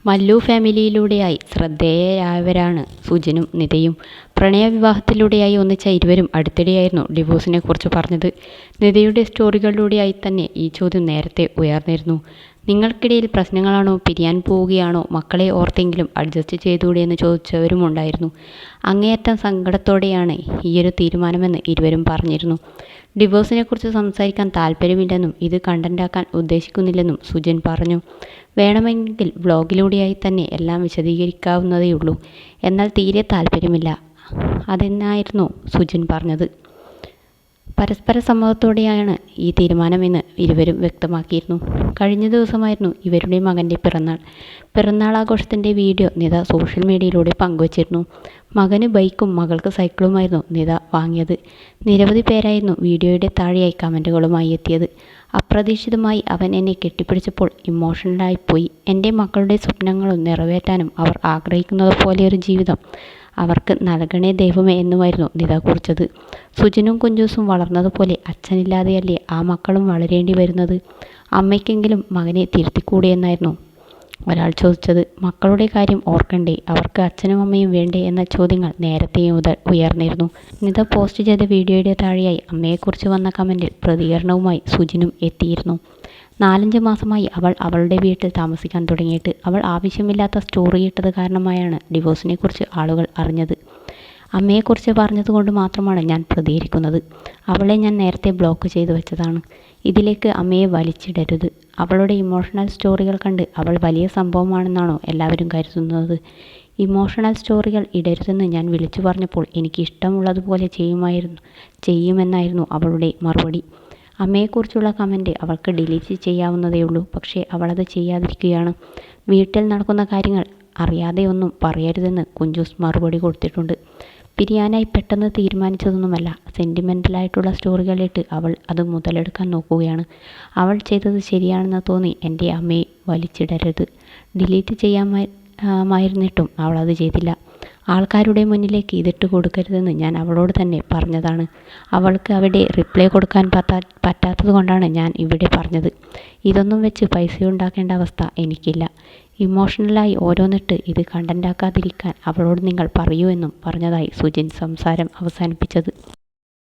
മല്ലു ഫാമിലിയിലൂടെയായി ശ്രദ്ധേയരായവരാണ് സുജിനും നിതയും. പ്രണയവിവാഹത്തിലൂടെയായി ഒന്നിച്ച ഇരുവരും അടുത്തിടെയായിരുന്നു ഡിവോഴ്സിനെക്കുറിച്ച് പറഞ്ഞത്. നിതയുടെ സ്റ്റോറികളിലൂടെയായി തന്നെ ഈ ചോദ്യം നേരത്തെ ഉയർന്നിരുന്നു. നിങ്ങൾക്കിടയിൽ പ്രശ്നങ്ങളാണോ, പിരിയാൻ പോവുകയാണോ, മക്കളെ ഓർത്തെങ്കിലും അഡ്ജസ്റ്റ് ചെയ്തുകൂടെ എന്ന് ചോദിച്ചവരുമുണ്ടായിരുന്നു. അങ്ങേയറ്റം സങ്കടത്തോടെയാണ് ഈയൊരു തീരുമാനമെന്ന് ഇരുവരും പറഞ്ഞിരുന്നു. ഡിവോഴ്സിനെക്കുറിച്ച് സംസാരിക്കാൻ താല്പര്യമില്ലെന്നും ഇത് കണ്ടന്റാക്കാൻ ഉദ്ദേശിക്കുന്നില്ലെന്നും സുജിൻ പറഞ്ഞു. വേണമെങ്കിൽ വ്ളോഗിലൂടെയായി തന്നെ എല്ലാം വിശദീകരിക്കാവുന്നതേയുള്ളൂ, എന്നാൽ തീരെ താല്പര്യമില്ല, അതെന്നായിരുന്നു സുജിൻ പറഞ്ഞത്. പരസ്പര സമ്മതത്തോടെയാണ് ഈ തീരുമാനമെന്ന് ഇരുവരും വ്യക്തമാക്കിയിരുന്നു. കഴിഞ്ഞ ദിവസമായിരുന്നു ഇവരുടെ മകൻ്റെ പിറന്നാൾ ആഘോഷത്തിൻ്റെ വീഡിയോ നിത സോഷ്യൽ മീഡിയയിലൂടെ പങ്കുവച്ചിരുന്നു. മകന് ബൈക്കും മകൾക്ക് സൈക്കിളുമായിരുന്നു നിത വാങ്ങിയത്. നിരവധി പേരായിരുന്നു വീഡിയോയുടെ താഴെയായി കമൻറ്റുകളുമായി എത്തിയത്. അപ്രതീക്ഷിതമായി അവൻ എന്നെ കെട്ടിപ്പിടിച്ചപ്പോൾ ഇമോഷണലായിപ്പോയി. എൻ്റെ മക്കളുടെ സ്വപ്നങ്ങളും നിറവേറ്റാനും അവർ ആഗ്രഹിക്കുന്നത് പോലെയൊരു ജീവിതം അവർക്ക് നൽകണേ ദൈവമേ എന്നുമായിരുന്നു നിത കുറിച്ചത്. സുജിനും കുഞ്ചൂസും വളർന്നതുപോലെ അച്ഛനില്ലാതെയല്ലേ ആ മക്കളും വളരേണ്ടി വരുന്നത്? അമ്മയ്ക്കെങ്കിലും മകനെ തിരുത്തിക്കൂടെ എന്നായിരുന്നു ഒരാൾ ചോദിച്ചത്. മക്കളുടെ കാര്യം ഓർക്കണ്ടേ, അവർക്ക് അച്ഛനും അമ്മയും വേണ്ടേ എന്ന ചോദ്യങ്ങൾ നേരത്തെയും ഉയർന്നിരുന്നു. നിത പോസ്റ്റ് ചെയ്ത വീഡിയോയുടെ താഴെയായി അമ്മയെക്കുറിച്ച് വന്ന കമൻറ്റിൽ പ്രതികരണവുമായി സുജിനും എത്തിയിരുന്നു. 4-5 മാസമായി അവൾ അവളുടെ വീട്ടിൽ താമസിക്കാൻ തുടങ്ങിയിട്ട്. അവൾ ആവശ്യമില്ലാത്ത സ്റ്റോറി ഇട്ടത് കാരണമായാണ് ഡിവോഴ്സിനെക്കുറിച്ച് ആളുകൾ അറിഞ്ഞത്. അമ്മയെക്കുറിച്ച് പറഞ്ഞതുകൊണ്ട് മാത്രമാണ് ഞാൻ പ്രതികരിക്കുന്നത്. അവളെ ഞാൻ നേരത്തെ ബ്ലോക്ക് ചെയ്തു വെച്ചതാണ്. ഇതിലേക്ക് അമ്മയെ വലിച്ചിടരുത്. അവളുടെ ഇമോഷണൽ സ്റ്റോറികൾ കണ്ട് അവൾ വലിയ സംഭവമാണെന്നാണോ എല്ലാവരും കരുതുന്നത്? ഇമോഷണൽ സ്റ്റോറികൾ ഇടരുതെന്ന് ഞാൻ വിളിച്ചു പറഞ്ഞപ്പോൾ എനിക്ക് ഇഷ്ടമുള്ളതുപോലെ ചെയ്യുമെന്നായിരുന്നു അവളുടെ മറുപടി. അമ്മയെക്കുറിച്ചുള്ള കമൻറ്റ് അവൾക്ക് ഡിലീറ്റ് ചെയ്യാവുന്നതേയുള്ളൂ, പക്ഷേ അവളത് ചെയ്യാതിരിക്കുകയാണ്. വീട്ടിൽ നടക്കുന്ന കാര്യങ്ങൾ അറിയാതെ ഒന്നും പറയരുതെന്ന് കുഞ്ചൂസ് മറുപടി കൊടുത്തിട്ടുണ്ട്. പിരിയാനായി പെട്ടെന്ന് തീരുമാനിച്ചതൊന്നുമല്ല. സെൻറ്റിമെൻ്റലായിട്ടുള്ള സ്റ്റോറികളിട്ട് അവൾ അത് മുതലെടുക്കാൻ നോക്കുകയാണ്. അവൾ ചെയ്തത് ശരിയാണെന്ന് തോന്നി എൻ്റെ അമ്മയെ വലിച്ചിടരുത്. ഡിലീറ്റ് ചെയ്യാമായിരുന്നിട്ടും അവളത് ചെയ്തില്ല. ആൾക്കാരുടെ മുന്നിലേക്ക് ഇതിട്ട് കൊടുക്കരുതെന്ന് ഞാൻ അവളോട് തന്നെ പറഞ്ഞതാണ്. അവൾക്ക് അവിടെ റിപ്ലൈ കൊടുക്കാൻ പറ്റാത്തത് കൊണ്ടാണ് ഞാൻ ഇവിടെ പറഞ്ഞത്. ഇതൊന്നും വെച്ച് പൈസയുണ്ടാക്കേണ്ട അവസ്ഥ എനിക്കില്ല. ഇമോഷണലായി ഓരോന്നിട്ട് ഇത് കണ്ടന്റാക്കാതിരിക്കാൻ അവളോട് നിങ്ങൾ പറയൂ എന്നും പറഞ്ഞതായി സുജിൻ സംസാരം അവസാനിപ്പിച്ചത്.